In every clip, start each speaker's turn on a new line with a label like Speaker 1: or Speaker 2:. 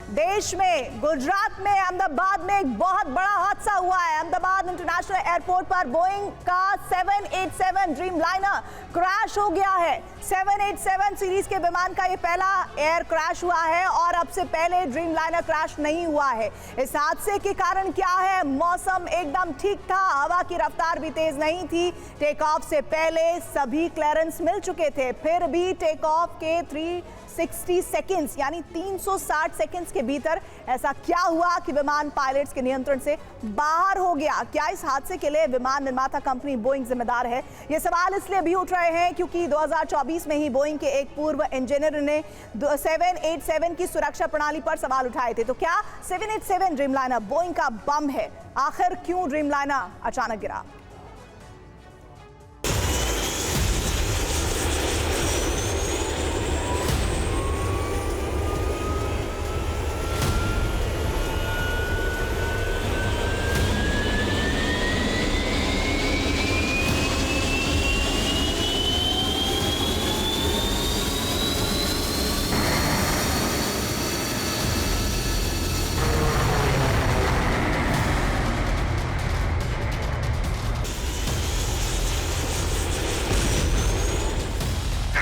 Speaker 1: देश में गुजरात में अहमदाबाद में एक बहुत बड़ा हादसा हुआ है। अहमदाबाद इंटरनेशनल एयरपोर्ट पर बोइंग का 787 ड्रीमलाइनर क्रैश हो गया है। 787 सीरीज के विमान का ये पहला एयर क्रैश हुआ है और अब से पहले ड्रीमलाइनर क्रैश नहीं हुआ है। इस हादसे के कारण क्या है? मौसम एकदम ठीक था, हवा की रफ्तार भी तेज नहीं थी, टेक ऑफ से पहले सभी क्लियरेंस मिल चुके थे, फिर भी टेक ऑफ के 360 सेकंड्स यानी 360 सेकंड्स के भीतर ऐसा क्या हुआ कि विमान पायलट्स के नियंत्रण से बाहर हो गया? क्या इस हादसे के लिए विमान निर्माता कंपनी बोइंग जिम्मेदार है? ये सवाल इसलिए भी उठ रहे हैं क्योंकि 2024 में ही बोइंग के एक पूर्व इंजीनियर ने 787 की सुरक्षा प्रणाली पर सवाल उठाए थे। तो क्या 787 ड्रीमलाइनर बोइंग का बम है? आखिर क्यों ड्रीमलाइनर अचानक गिरा?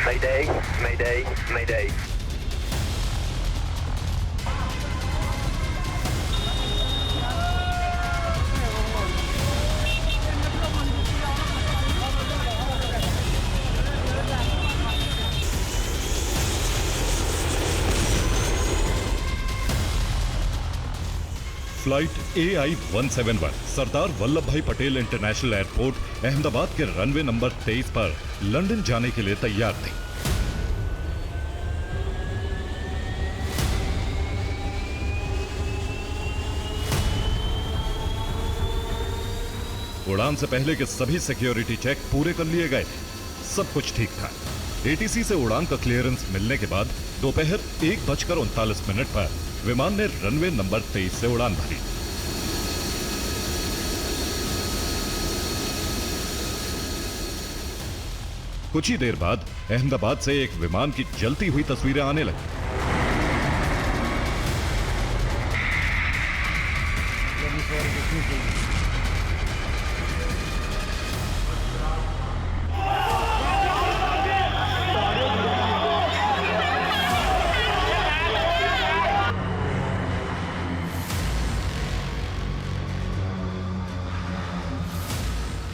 Speaker 2: Mayday, mayday, mayday.
Speaker 3: Flight AI-171 Sardar Vallabh भाई पटेल इंटरनेशनल एयरपोर्ट अहमदाबाद के रनवे नंबर 23 पर लंदन जाने के लिए तैयार थी। उड़ान से पहले के सभी सिक्योरिटी चेक पूरे कर लिए गए थे, सब कुछ ठीक था। ATC से उड़ान का क्लियरेंस मिलने के बाद दोपहर 1:39 पर विमान ने रनवे नंबर 23 से उड़ान भरी। कुछ ही देर बाद अहमदाबाद से एक विमान की जलती हुई तस्वीरें आने लगी।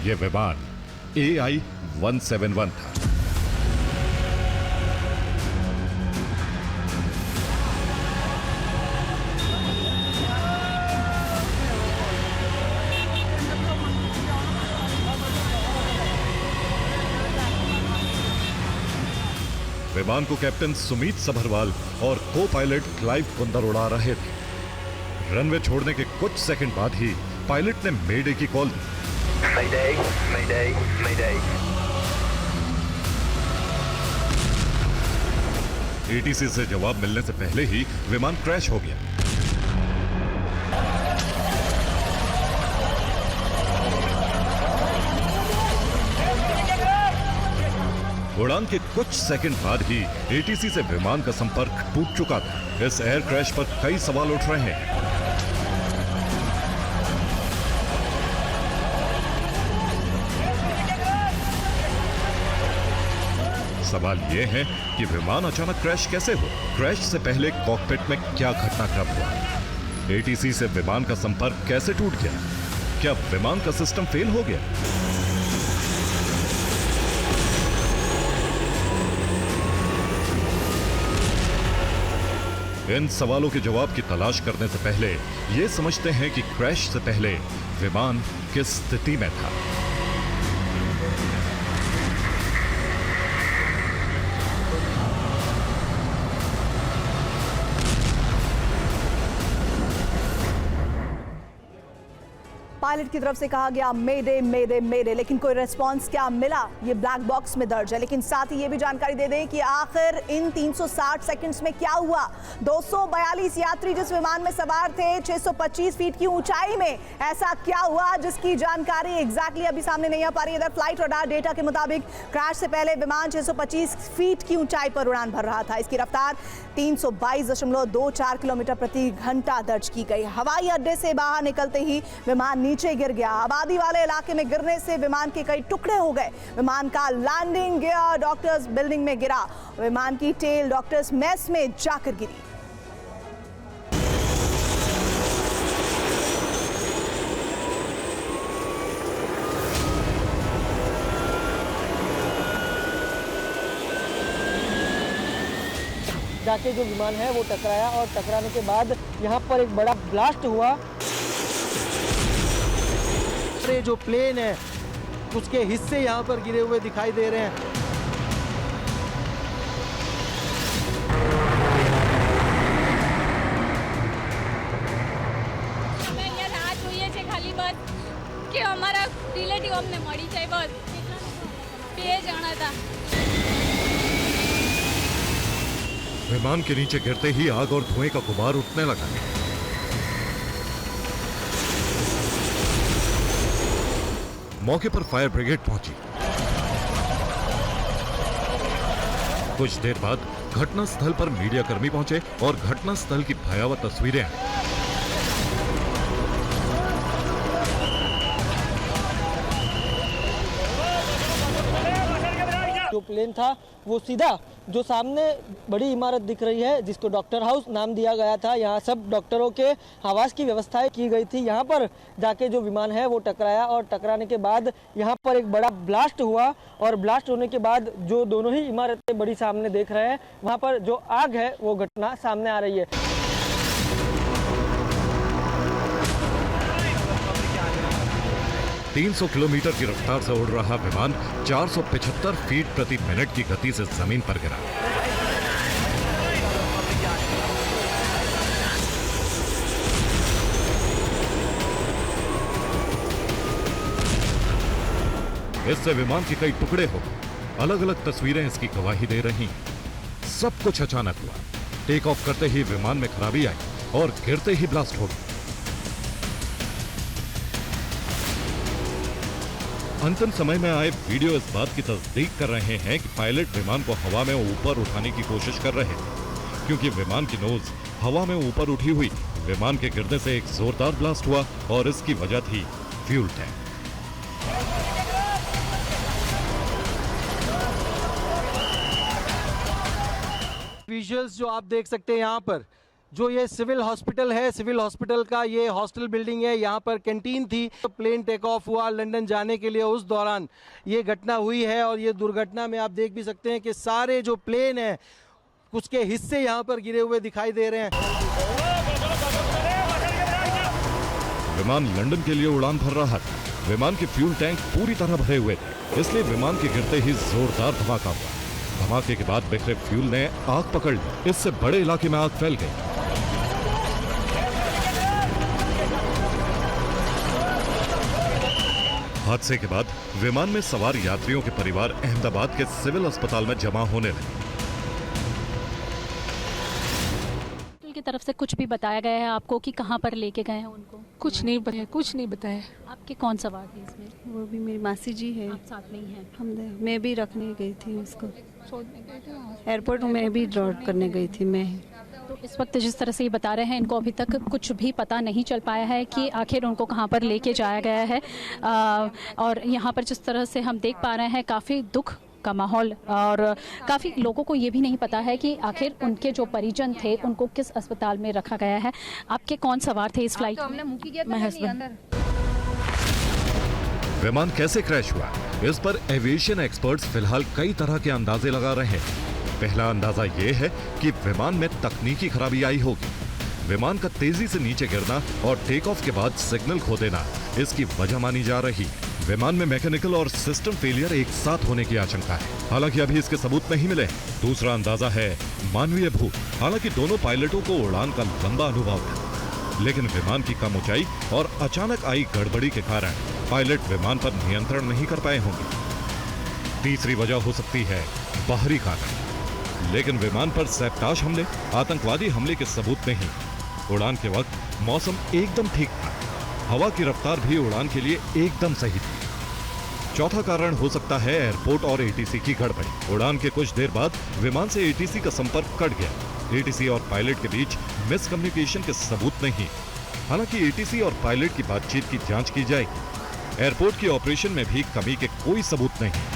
Speaker 3: यह विमान AI-171 था। विमान को कैप्टन सुमित सभरवाल और को पायलट क्लाइव कुंदर उड़ा रहे थे। रनवे छोड़ने के कुछ सेकंड बाद ही पायलट ने मेडे की कॉल दी।
Speaker 2: Mayday, mayday, mayday.
Speaker 3: ATC से जवाब मिलने से पहले ही विमान क्रैश हो गया। उड़ान के कुछ सेकंड बाद ही ATC से विमान का संपर्क टूट चुका था। इस एयर क्रैश पर कई सवाल उठ रहे हैं। सवाल यह है कि विमान अचानक क्रैश कैसे हुआ? क्रैश से पहले कॉकपिट में क्या घटनाक्रम हुआ? ATC से विमान का संपर्क कैसे टूट गया? क्या विमान का सिस्टम फेल हो गया? इन सवालों के जवाब की तलाश करने से पहले यह समझते हैं कि क्रैश से पहले विमान किस स्थिति में था।
Speaker 1: पायलट की तरफ से कहा गया मेडे मेडे मेडे, लेकिन कोई रिस्पांस क्या मिला ये ब्लैक बॉक्स में दर्ज है। लेकिन साथ ही ये भी जानकारी दे दें कि आखिर इन 360 सेकंड्स में क्या हुआ। 242 यात्री जिस विमान में सवार थे 625 फीट की ऊंचाई में, ऐसा क्या हुआ जिसकी जानकारी एग्जैक्टली अभी सामने नहीं आ पा रही है। इधर फ्लाइट रडार डेटा के मुताबिक क्रैश से पहले विमान 625 फीट की ऊंचाई पर उड़ान भर रहा था। इसकी रफ्तार 322.24 किलोमीटर प्रति घंटा दर्ज की गई। हवाई अड्डे से बाहर निकलते ही विमान नीचे गिर गया। आबादी वाले इलाके में गिरने से विमान के कई टुकड़े हो गए। विमान का लैंडिंग गियर डॉक्टर्स बिल्डिंग में गिरा। विमान की टेल डॉक्टर्स मेस में जाकर गिरी।
Speaker 4: जाके जो विमान है वो टकराया और टकराने के बाद यहाँ पर एक बड़ा ब्लास्ट हुआ। ये जो प्लेन है उसके हिस्से यहाँ पर गिरे हुए दिखाई दे रहे हैं।
Speaker 5: અમે અહીંયા રાહ જોઈએ છે ખાલી બસ કે અમારા રિલેટિવ અમને મળી જાય બસ। 2 જણા હતા।
Speaker 3: विमान के नीचे गिरते ही आग और धुएं का गुबार उठने लगा। मौके पर फायर ब्रिगेड पहुंची। कुछ देर बाद घटना स्थल पर मीडिया कर्मी पहुंचे और घटना स्थल की भयावह तस्वीरें आई।
Speaker 4: जो प्लेन था वो सीधा जो सामने बड़ी इमारत दिख रही है जिसको डॉक्टर हाउस नाम दिया गया था, यहाँ सब डॉक्टरों के आवास की व्यवस्थाएं की गई थी। यहाँ पर जाके जो विमान है वो टकराया और टकराने के बाद यहाँ पर एक बड़ा ब्लास्ट हुआ और ब्लास्ट होने के बाद जो दोनों ही इमारतें बड़ी सामने देख रहे हैं, वहाँ पर जो आग है वो घटना सामने आ रही है।
Speaker 3: 300 किलोमीटर की रफ्तार से उड़ रहा विमान 475 फीट प्रति मिनट की गति से जमीन पर गिरा। इससे विमान के कई टुकड़े हो गए। अलग अलग तस्वीरें इसकी गवाही दे रही। सब कुछ अचानक हुआ। टेक ऑफ करते ही विमान में खराबी आई और गिरते ही ब्लास्ट हो गया। अंतिम समय में आए वीडियो इस बात की तस्दीक कर रहे हैं कि पायलट विमान को हवा में ऊपर उठाने की कोशिश कर रहे थे, क्योंकि विमान की नोज हवा में ऊपर उठी हुई। विमान के गिरने से एक जोरदार ब्लास्ट हुआ और इसकी वजह थी फ्यूल टैंक।
Speaker 4: विजुअल्स जो आप देख सकते हैं यहाँ पर, जो ये सिविल हॉस्पिटल है, सिविल हॉस्पिटल का ये हॉस्टल बिल्डिंग है। यहाँ पर कैंटीन थी। तो प्लेन टेक ऑफ हुआ लंदन जाने के लिए, उस दौरान ये घटना हुई है। और ये दुर्घटना में आप देख भी सकते हैं कि सारे जो प्लेन है उसके हिस्से यहाँ पर गिरे हुए दिखाई दे रहे हैं।
Speaker 3: विमान लंदन के लिए उड़ान भर रहा था। विमान के फ्यूल टैंक पूरी तरह भरे हुए थे, इसलिए विमान के गिरते ही जोरदार धमाका हुआ। धमाके के बाद बिखरे फ्यूल ने आग पकड़ ली। इससे बड़े इलाके में आग फैल गई। हादसे के बाद विमान में सवार यात्रियों के परिवार अहमदाबाद के सिविल अस्पताल में जमा होने लगे।
Speaker 6: की तरफ से कुछ भी बताया गया है आपको कि कहां पर लेके गए हैं उनको?
Speaker 7: कुछ नहीं बताया।
Speaker 6: आपके कौन सवार थे इसमें?
Speaker 7: वो भी मेरी मासी जी है।
Speaker 6: आप साथ में ही हैं?
Speaker 7: मैं भी रखने गई थी उसको, एयरपोर्ट में भी ड्रॉप करने गई थी मैं।
Speaker 6: तो इस वक्त जिस तरह से ये बता रहे हैं, इनको अभी तक कुछ भी पता नहीं चल पाया है कि आखिर उनको कहां पर लेके जाया गया है। और यहाँ पर जिस तरह से हम देख पा रहे हैं, काफ़ी दुख का माहौल और काफ़ी लोगों को ये भी नहीं पता है कि आखिर उनके जो परिजन थे उनको किस अस्पताल में रखा गया है। आपके कौन सवार थे इस फ्लाइट में?
Speaker 7: मैं हस्बैंड।
Speaker 3: विमान कैसे क्रैश हुआ, इस पर एविएशन एक्सपर्ट्स फिलहाल कई तरह के अंदाजे लगा रहे हैं। पहला अंदाजा ये है कि विमान में तकनीकी खराबी आई होगी। विमान का तेजी से नीचे गिरना और टेक ऑफ के बाद सिग्नल खो देना इसकी वजह मानी जा रही। विमान में मैकेनिकल और सिस्टम फेलियर एक साथ होने की आशंका है, हालांकि अभी इसके सबूत नहीं मिले। दूसरा अंदाजा है मानवीय भूल। हालांकि दोनों पायलटों को उड़ान का लंबा अनुभव था, लेकिन विमान की कम ऊंचाई और अचानक आई गड़बड़ी के कारण पायलट विमान पर नियंत्रण नहीं कर पाए होंगे। तीसरी वजह हो सकती है बाहरी कारण, लेकिन विमान पर सैबटाश हमले, आतंकवादी हमले के सबूत नहीं। उड़ान के वक्त मौसम एकदम ठीक था, हवा की रफ्तार भी उड़ान के लिए एकदम सही थी। चौथा कारण हो सकता है एयरपोर्ट और एटीसी की गड़बड़ी। उड़ान के कुछ देर बाद विमान से एटीसी का संपर्क कट गया। एटीसी और पायलट के बीच मिसकम्युनिकेशन के सबूत नहीं। हालांकि एटीसी और पायलट की बातचीत की जांच की जाएगी। एयरपोर्ट की ऑपरेशन में भी कमी के कोई सबूत नहीं।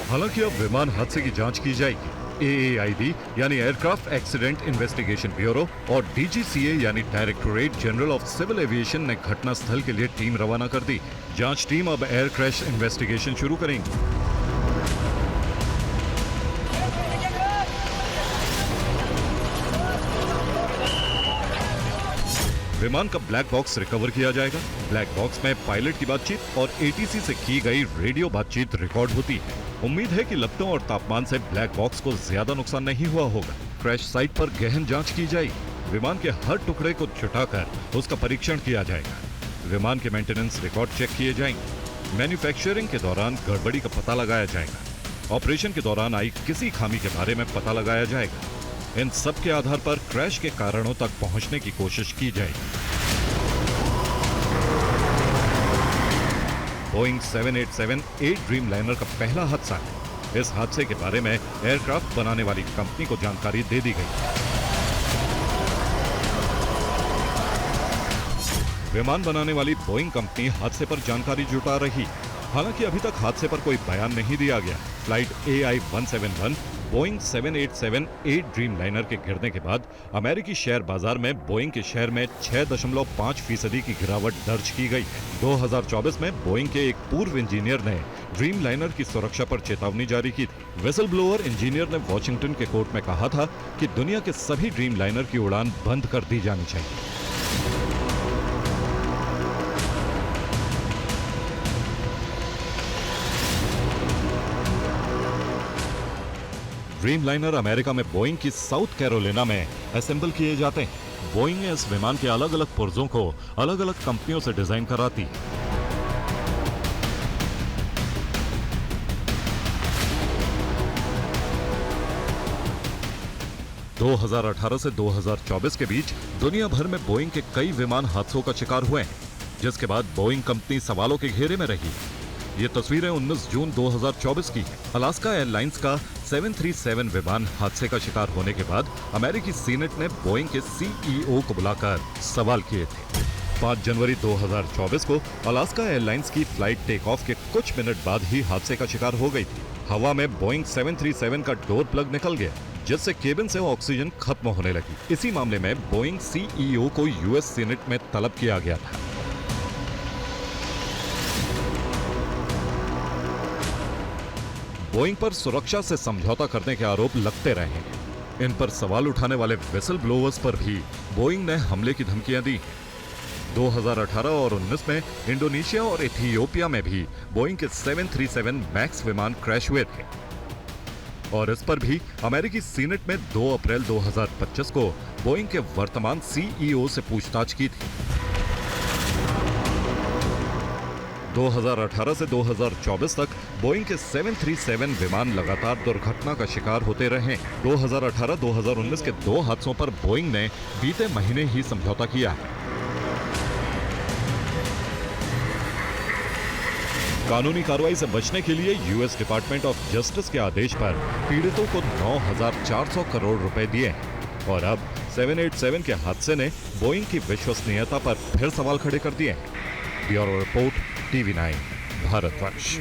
Speaker 3: हालांकि अब विमान हादसे की जांच की जाएगी। AAIB यानी एयरक्राफ्ट एक्सीडेंट इन्वेस्टिगेशन ब्यूरो और DGCA यानी directorate general of civil aviation ने घटना स्थल के लिए टीम रवाना कर दी। जांच टीम अब एयर क्रैश इन्वेस्टिगेशन शुरू करेंगी। विमान का ब्लैक बॉक्स रिकवर किया जाएगा। ब्लैक बॉक्स में पायलट की बातचीत और ATC से की गई रेडियो बातचीत रिकॉर्ड होती है। उम्मीद है कि लपटों और तापमान से ब्लैक बॉक्स को ज्यादा नुकसान नहीं हुआ होगा। क्रैश साइट पर गहन जांच की जाएगी। विमान के हर टुकड़े को छुटाकर उसका परीक्षण किया जाएगा। विमान के मेंटेनेंस रिकॉर्ड चेक किए जाएंगे। मैन्युफैक्चरिंग के दौरान गड़बड़ी का पता लगाया जाएगा। ऑपरेशन के दौरान आई किसी खामी के बारे में पता लगाया जाएगा। इन सब के आधार पर क्रैश के कारणों तक पहुंचने की कोशिश की जाएगी। बोइंग 787-8 ड्रीम लाइनर का पहला हादसा है। इस हादसे के बारे में एयरक्राफ्ट बनाने वाली कंपनी को जानकारी दे दी गई। विमान बनाने वाली बोइंग कंपनी हादसे पर जानकारी जुटा रही। हालांकि अभी तक हादसे पर कोई बयान नहीं दिया गया। Flight AI-171 Boeing 787-8 dream liner के गिरने के बाद अमेरिकी शेयर बाजार में बोइंग के शेयर में 6.5% की गिरावट दर्ज की गई है। 2024 में बोइंग के एक पूर्व इंजीनियर ने ड्रीम लाइनर की सुरक्षा पर चेतावनी जारी की थी। विसल ब्लोअर इंजीनियर ने वॉशिंगटन के कोर्ट में कहा था कि दुनिया के सभी ड्रीम लाइनर की उड़ान बंद कर दी जानी चाहिए। ड्रीम लाइनर अमेरिका में बोइंग की साउथ कैरोलिना में असेंबल किए जाते हैं। बोइंग इस विमान के अलग अलग पुर्जों को अलग अलग कंपनियों से डिजाइन कराती है। दो 2018 से 2024 के बीच दुनिया भर में बोइंग के कई विमान हादसों का शिकार हुए हैं, जिसके बाद बोइंग कंपनी सवालों के घेरे में रही। ये तस्वीरें 19 जून 2024 की हैं। अलास्का एयरलाइंस का 737 विमान हादसे का शिकार होने के बाद अमेरिकी सीनेट ने बोइंग के CEO को बुलाकर सवाल किए थे। 5 जनवरी 2024 को अलास्का एयरलाइंस की फ्लाइट टेक ऑफ के कुछ मिनट बाद ही हादसे का शिकार हो गई थी। हवा में बोइंग 737 का डोर प्लग निकल गया, जिससे केबिन से ऑक्सीजन खत्म होने लगी। इसी मामले में बोइंग CEO को US सीनेट में तलब किया गया था। बोइंग पर सुरक्षा से समझौता करने के आरोप लगते रहे हैं। इन पर सवाल उठाने वाले विसल ब्लोअर्स पर भी बोइंग ने हमले की धमकियां दी। 2018 और 19 में इंडोनेशिया और इथियोपिया में भी बोइंग के 737 मैक्स विमान क्रैश हुए थे और इस पर भी अमेरिकी सीनेट में 2 अप्रैल 2025 को बोइंग के वर्तमान CEO से पूछताछ की थी। 2018 से 2024 तक बोइंग के 737 विमान लगातार दुर्घटना का शिकार होते रहे। 2018-2019 के 2 हादसों पर बोइंग ने बीते महीने ही समझौता किया है। कानूनी कार्रवाई से बचने के लिए यूएस डिपार्टमेंट ऑफ जस्टिस के आदेश पर पीड़ितों को 9,400 करोड़ रुपए दिए और अब 787 के हादसे ने बोइंग की विश्वसनीयता पर फिर सवाल खड़े कर दिए। Bureau report, TV9, Bharatvarsh.